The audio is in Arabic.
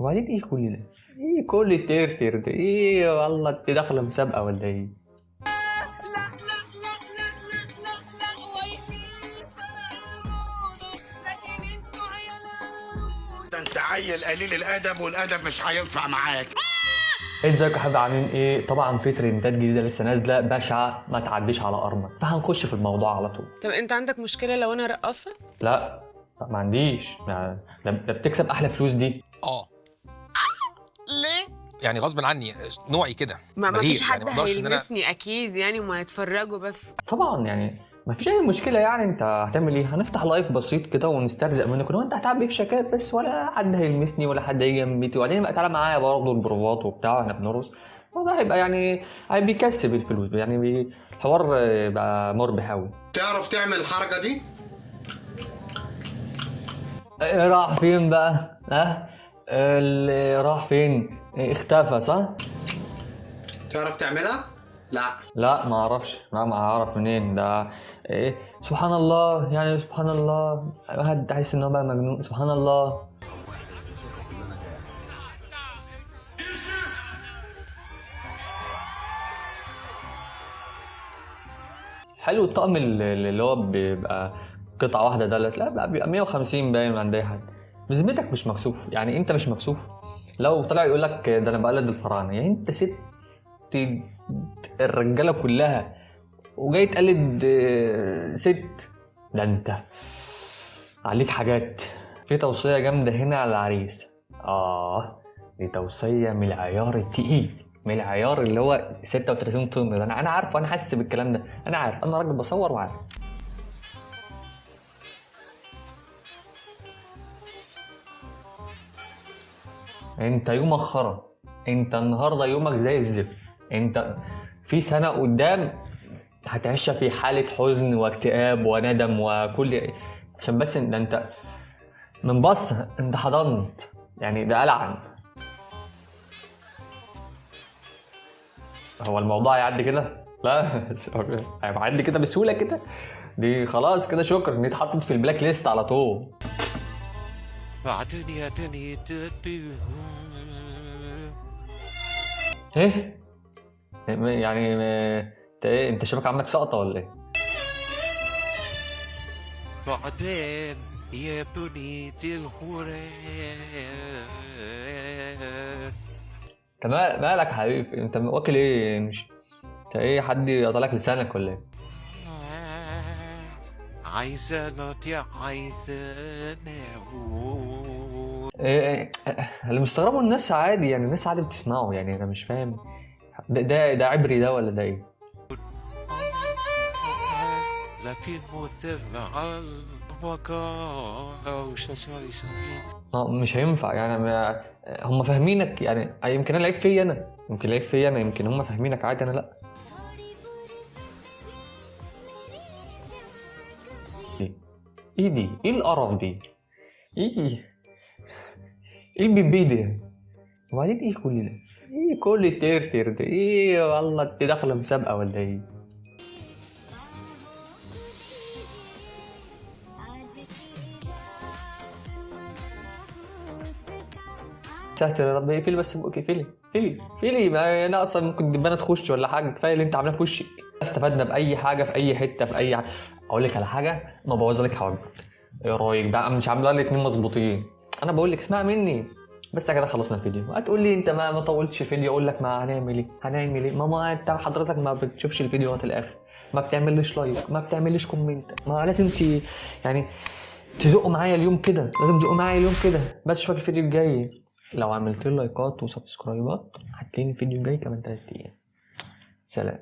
وبعدين ايه كل ده؟ ايه كل الترتر ده؟ ايه والله انت داخله مسابقه ولا ايه؟ ده انت عيل قليل الادب والادب مش هينفع معاك. ازيك يا حبايبي عاملين ايه؟ طبعا في ترندات جديده لسه نازله بشعه ما تعديش على ارمك، فهنخش في الموضوع على طول. طب انت عندك مشكله لو انا رقاصه؟ لا ما عنديش، ده بتكسب احلى فلوس دي. ليه؟ يعني غصب عني نوعي كده ما بغير، فيش حد يعني ما اقدرش ان انا هيلمسني اكيد يعني وما يتفرجوا بس. طبعا يعني ما فيش اي مشكله، يعني انت هتعمل ايه؟ هنفتح لايف بسيط كده ونسترزق منك، وانت هتعمل في شكات بس ولا حد هيلمسني ولا حد هيجي جنبي، وبعدين بقى تعالى معايا برضه البروفات وبتاع واحنا بنرقص، وده هيبقى يعني بيكسب الفلوس، يعني الحوار بقى مربح قوي. تعرف تعمل الحركه دي؟ راح فين بقى؟ اللي راح فين؟ اختفى صح؟ تعرف تعملها؟ لا. لا ما اعرفش، ما اعرف منين ده؟ إيه سبحان الله، يعني سبحان الله، واحد تحس ان هو بقى مجنون. سبحان الله. حلو الطقم اللي هو بيبقى قطعه واحده ده، لا بقى بيبقى 150 باين عند اي حد. بذمتك مش مكسوف؟ يعني انت مش مكسوف لو طلع يقول لك ده انا بقلد الفراعنه؟ يعني انت ست الرجاله كلها وجاي تقلد ست؟ ده انت عليك حاجات. في توصيه جامده هنا على العريس، دي توصيه من العيار التقيل، من العيار اللي هو 36 طن ده. انا عارف وانا حاسس بالكلام ده، انا عارف، انا راجل بصور وعارف. انت يومك خرا، انت النهارده يومك زي الزفت، انت في سنه قدام هتعيشها في حاله حزن واكتئاب وندم وكل، عشان بس ده انت من بص انت حضنت، يعني ده ألعن. هو الموضوع هيعدي كده؟ لا هيعدي كده بسهوله كده؟ دي خلاص كده شكرا، دي اتحطت في البلاك ليست على طول. ايه يعني انت شبك عندك سقطه ولا ايه؟ بعدين يا بنية الحورية. انت مالك يا حبيبي؟ انت واكل ايه؟ مش انت ايه، حد قطعلك لسانك ولا ايه؟ عايزة نطيع عايزة نعود. ايه اللي مستغربه الناس عادي، يعني الناس عادي بتسمعه، يعني انا مش فاهم ده عبري ده ولا ده ايه؟ لكن مثل على البقاء وش اسوي مش هينفع يعني، هم فاهمينك، يعني يمكن انا العيب فيا انا، يمكن هم فاهمينك عادي، انا لا. ايه دي؟ ايه القرف دي؟ ايه البيبي ده؟ وبعدين ايه كل ده؟ ايه كل الترتر ده؟ ايه والله انت داخله مسابقه ولا ايه؟ ساتر يا رب، اقفلي بس بقك، اقفلي ما ناقصه ممكن دبانه تخش ولا حاجه، كفايه اللي انت عاملاه في وشي. استفدنا باي حاجه في اي حته في اي اقول لك على حاجه ما بوظ لك حواجبك، ايه رايك بقى؟ مش عامله لي اتنين مظبوطين، انا بقول لك اسمع مني. بس كده خلصنا الفيديو. هتقول لي انت ما طولتش الفيديو، اقول لك ما هنعمل ايه ماما؟ انت حضرتك ما بتشوفش الفيديو لغايه الاخر، ما بتعملش لايك، ما بتعملش كومنت، ما لازم يعني تزقوا معايا اليوم كده، بس اشوفك الفيديو الجاي. لو عملت لايكات وسبسكرايبات هتلاقيني الفيديو الجاي كمان 3 ايام. سلام.